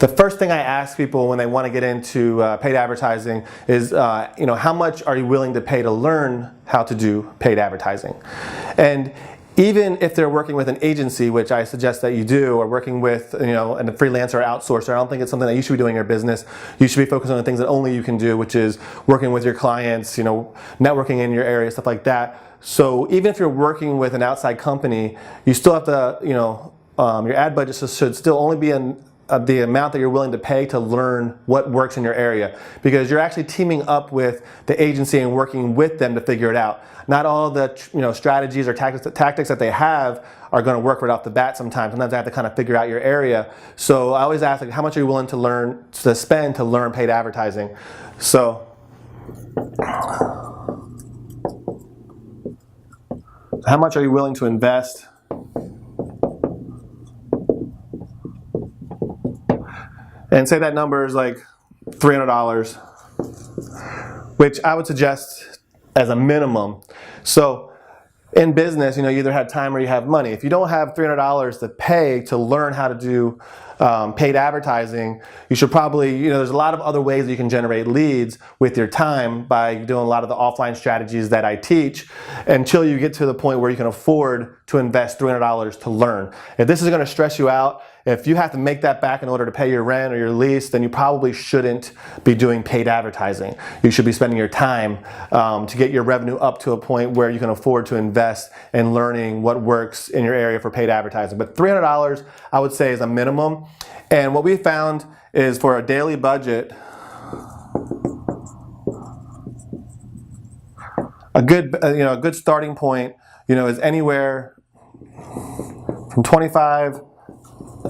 The first thing I ask people when they want to get into paid advertising is, how much are you willing to pay to learn how to do paid advertising? And even if they're working with an agency, which I suggest that you do, or working with, a freelancer or outsourcer, I don't think it's something that you should be doing in your business. You should be focused on the things that only you can do, which is working with your clients, networking in your area, stuff like that. So even if you're working with an outside company, you still have to, your ad budget should still only be the amount that you're willing to pay to learn what works in your area, because you're actually teaming up with the agency and working with them to figure it out. Not all the strategies or tactics that they have are going to work right off the bat. Sometimes they have to kind of figure out your area. So I always ask, how much are you willing to spend to learn paid advertising? So how much are you willing to invest? And say that number is like $300, which I would suggest as a minimum. So in business, you either have time or you have money. If you don't have $300 to pay to learn how to do paid advertising, you should probably, there's a lot of other ways that you can generate leads with your time by doing a lot of the offline strategies that I teach, until you get to the point where you can afford to invest $300 to learn. If this is going to stress you out, if you have to make that back in order to pay your rent or your lease, then you probably shouldn't be doing paid advertising. You should be spending your time to get your revenue up to a point where you can afford to invest in learning what works in your area for paid advertising. But $300, I would say, is a minimum. And what we found is, for a daily budget, a good starting point, is anywhere from $25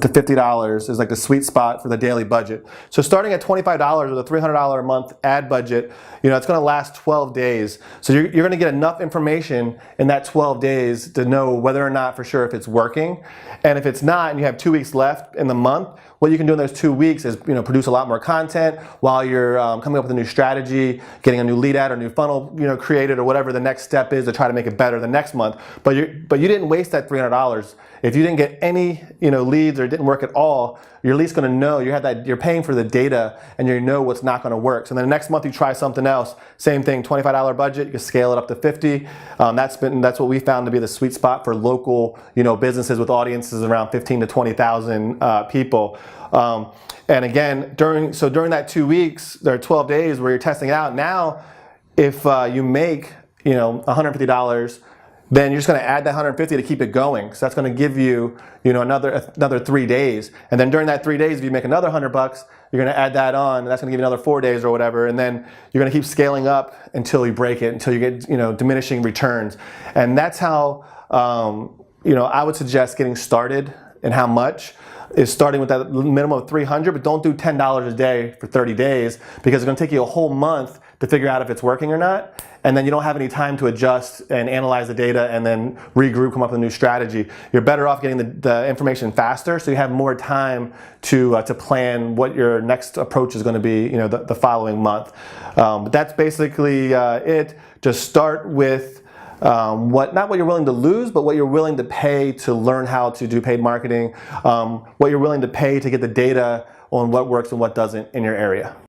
to $50 is like the sweet spot for the daily budget. So starting at $25 with a $300 a month ad budget, it's going to last 12 days. So you're going to get enough information in that 12 days to know whether or not for sure if it's working. And if it's not, and you have 2 weeks left in the month, what you can do in those 2 weeks is produce a lot more content while you're coming up with a new strategy, getting a new lead ad or new funnel created, or whatever the next step is to try to make it better the next month. But you didn't waste that $300. If you didn't get any leads or it didn't work at all, you're at least going to know you're paying for the data, and you know what's not going to work. So then the next month you try something else, same thing, $25 budget, you can scale it up to $50. That's what we found to be the sweet spot for local businesses with audiences around 15 to 20,000 people. And again, during that 2 weeks, there are 12 days where you're testing it out. Now, if you make $150, then you're just going to add that $150 to keep it going. So that's going to give you another 3 days. And then during that 3 days, if you make another $100, you're going to add that on, and that's going to give you another 4 days or whatever. And then you're going to keep scaling up until you break it, until you get diminishing returns. And that's how I would suggest getting started. And how much is starting with that minimum of $300, but don't do $10 a day for 30 days, because it's going to take you a whole month to figure out if it's working or not. And then you don't have any time to adjust and analyze the data and then regroup, come up with a new strategy. You're better off getting the information faster, so you have more time to plan what your next approach is going to be, the following month. But that's basically it. Just start with not what you're willing to lose, but what you're willing to pay to learn how to do paid marketing, what you're willing to pay to get the data on what works and what doesn't in your area.